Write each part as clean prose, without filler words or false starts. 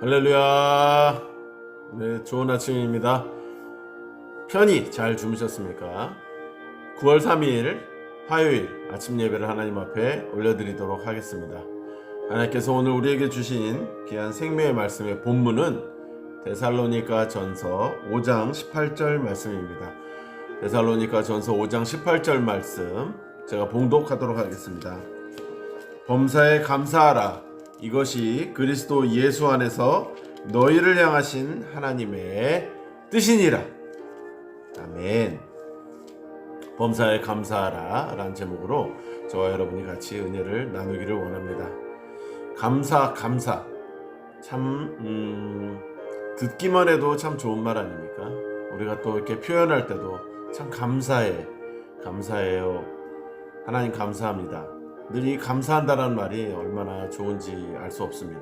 할렐루야. 네, 좋은 아침입니다. 편히 잘 주무셨습니까? 9월 3일 화요일 아침 예배를 하나님 앞에 올려드리도록 하겠습니다. 하나님께서 오늘 우리에게 주신 귀한 생명의 말씀의 본문은 데살로니가 전서 5장 18절 말씀입니다. 데살로니가 전서 5장 18절 말씀 제가 봉독하도록 하겠습니다. 범사에 감사하라. 이것이 그리스도 예수 안에서 너희를 향하신 하나님의 뜻이니라. 아멘. 범사에 감사하라 라는 제목으로 저와 여러분이 같이 은혜를 나누기를 원합니다. 감사 참 듣기만 해도 참 좋은 말 아닙니까? 우리가 또 이렇게 표현할 때도 참 감사해요. 하나님 감사합니다. 늘 이 감사한다는 말이 얼마나 좋은지 알 수 없습니다.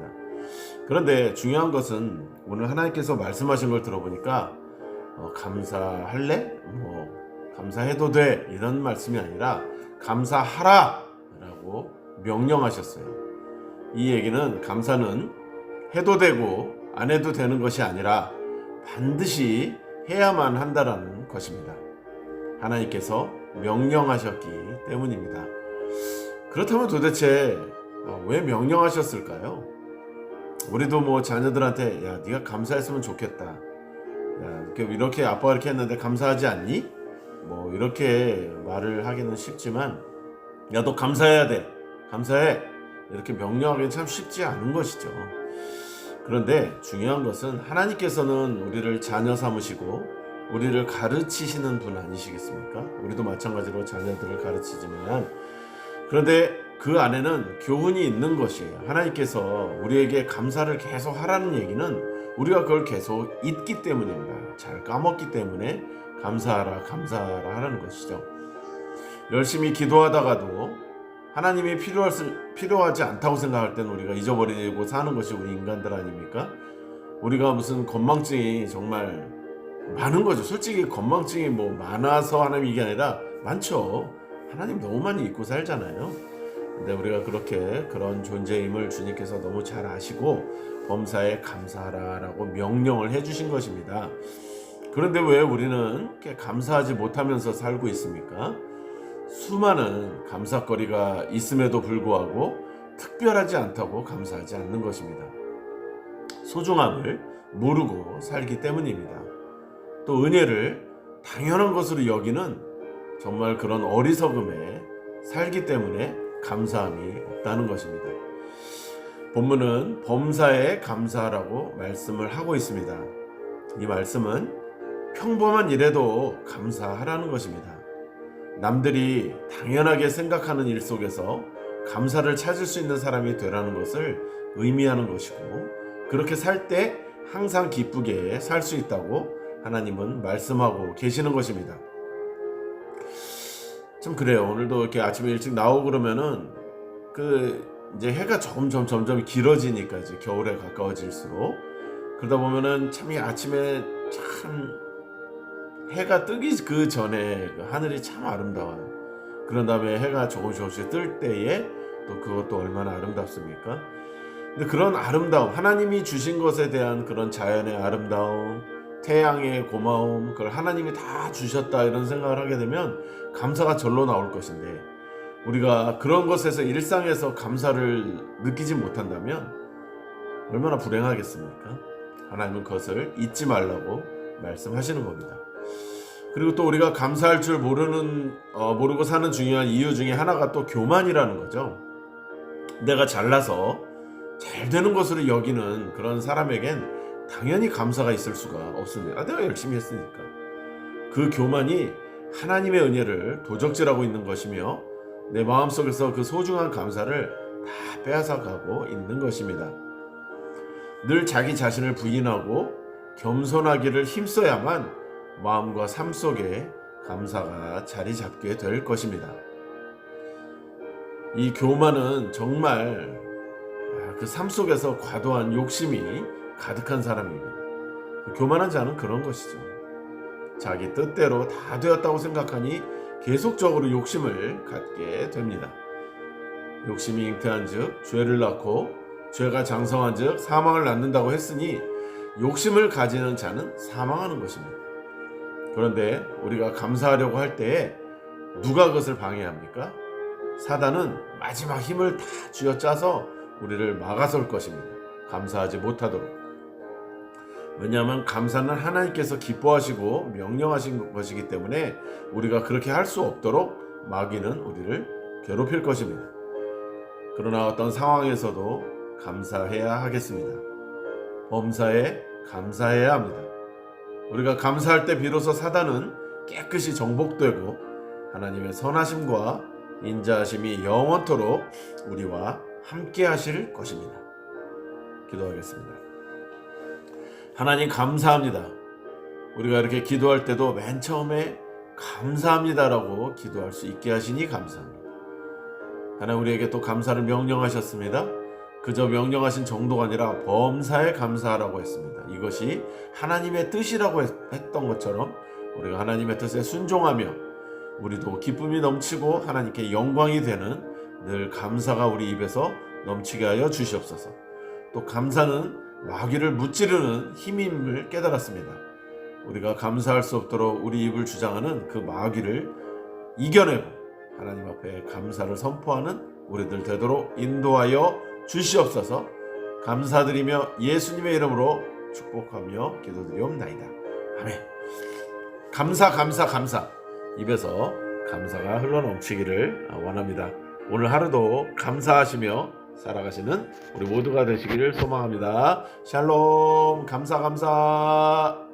그런데 중요한 것은 오늘 하나님께서 말씀하신 걸 들어보니까 감사할래? 감사해도 돼 이런 말씀이 아니라 감사하라 라고 명령하셨어요. 이 얘기는 감사는 해도 되고 안 해도 되는 것이 아니라 반드시 해야만 한다라는 것입니다. 하나님께서 명령하셨기 때문입니다. 그렇다면 도대체 왜 명령하셨을까요? 우리도 자녀들한테 야 네가 감사했으면 좋겠다. 야 이렇게 아빠가 이렇게 했는데 감사하지 않니? 이렇게 말을 하기는 쉽지만 야 너 감사해야 돼. 감사해. 이렇게 명령하기는 참 쉽지 않은 것이죠. 그런데 중요한 것은 하나님께서는 우리를 자녀 삼으시고 우리를 가르치시는 분 아니시겠습니까? 우리도 마찬가지로 자녀들을 가르치지만 그런데 그 안에는 교훈이 있는 것이에요. 하나님께서 우리에게 감사를 계속 하라는 얘기는 우리가 그걸 계속 잊기 때문입니다. 잘 까먹기 때문에 감사하라 하라는 것이죠. 열심히 기도하다가도 하나님이 필요하지 않다고 생각할 때는 우리가 잊어버리고 사는 것이 우리 인간들 아닙니까? 우리가 무슨 건망증이 정말 많은 거죠. 솔직히 건망증이 많아서 하나님 이게 아니라 많죠. 하나님 너무 많이 잊고 살잖아요. 근데 우리가 그런 존재임을 주님께서 너무 잘 아시고 범사에 감사하라라고 명령을 해주신 것입니다. 그런데 왜 우리는 감사하지 못하면서 살고 있습니까? 수많은 감사거리가 있음에도 불구하고 특별하지 않다고 감사하지 않는 것입니다. 소중함을 모르고 살기 때문입니다. 또 은혜를 당연한 것으로 여기는 정말 그런 어리석음에 살기 때문에 감사함이 없다는 것입니다. 본문은 범사에 감사하라고 말씀을 하고 있습니다. 이 말씀은 평범한 일에도 감사하라는 것입니다. 남들이 당연하게 생각하는 일 속에서 감사를 찾을 수 있는 사람이 되라는 것을 의미하는 것이고 그렇게 살 때 항상 기쁘게 살 수 있다고 하나님은 말씀하고 계시는 것입니다. 참 그래요. 오늘도 이렇게 아침에 일찍 나오고 그러면은 이제 해가 점점 길어지니까 이제 겨울에 가까워질수록 그러다 보면은 참 이 아침에 참 해가 뜨기 그 전에 하늘이 참 아름다워요. 그런 다음에 해가 조금씩 뜰 때에 또 그것도 얼마나 아름답습니까? 근데 그런 아름다움, 하나님이 주신 것에 대한 그런 자연의 아름다움, 태양의 고마움, 그걸 하나님이 다 주셨다 이런 생각을 하게 되면 감사가 절로 나올 것인데 우리가 그런 것에서 일상에서 감사를 느끼지 못한다면 얼마나 불행하겠습니까? 하나님은 그것을 잊지 말라고 말씀하시는 겁니다. 그리고 또 우리가 감사할 줄 모르고 사는 중요한 이유 중에 하나가 또 교만이라는 거죠. 내가 잘나서 잘 되는 것으로 여기는 그런 사람에겐 당연히 감사가 있을 수가 없습니다. 내가 열심히 했으니까. 그 교만이 하나님의 은혜를 도적질하고 있는 것이며 내 마음속에서 그 소중한 감사를 다 빼앗아가고 있는 것입니다. 늘 자기 자신을 부인하고 겸손하기를 힘써야만 마음과 삶 속에 감사가 자리 잡게 될 것입니다. 이 교만은 정말 그 삶 속에서 과도한 욕심이 가득한 사람입니다. 교만한 자는 그런 것이죠. 자기 뜻대로 다 되었다고 생각하니 계속적으로 욕심을 갖게 됩니다. 욕심이 잉태한 즉 죄를 낳고 죄가 장성한즉 사망을 낳는다고 했으니 욕심을 가지는 자는 사망하는 것입니다. 그런데 우리가 감사하려고 할 때에 누가 그것을 방해합니까? 사단은 마지막 힘을 다 쥐어짜서 우리를 막아설 것입니다. 감사하지 못하도록. 왜냐하면 감사는 하나님께서 기뻐하시고 명령하신 것이기 때문에 우리가 그렇게 할 수 없도록 마귀는 우리를 괴롭힐 것입니다. 그러나 어떤 상황에서도 감사해야 하겠습니다. 범사에 감사해야 합니다. 우리가 감사할 때 비로소 사단은 깨끗이 정복되고 하나님의 선하심과 인자하심이 영원토록 우리와 함께 하실 것입니다. 기도하겠습니다. 하나님 감사합니다. 우리가 이렇게 기도할 때도 맨 처음에 감사합니다라고 기도할 수 있게 하시니 감사합니다. 하나님 우리에게 또 감사를 명령하셨습니다. 그저 명령하신 정도가 아니라 범사에 감사하라고 했습니다. 이것이 하나님의 뜻이라고 했던 것처럼 우리가 하나님의 뜻에 순종하며 우리도 기쁨이 넘치고 하나님께 영광이 되는 늘 감사가 우리 입에서 넘치게 하여 주시옵소서. 또 감사는 마귀를 무찌르는 힘임을 깨달았습니다. 우리가 감사할 수 없도록 우리 입을 주장하는 그 마귀를 이겨내고 하나님 앞에 감사를 선포하는 우리들 되도록 인도하여 주시옵소서. 감사드리며 예수님의 이름으로 축복하며 기도드리옵나이다. 아멘. 감사 입에서 감사가 흘러넘치기를 원합니다. 오늘 하루도 감사하시며 살아가시는 우리 모두가 되시기를 소망합니다. 샬롬. 감사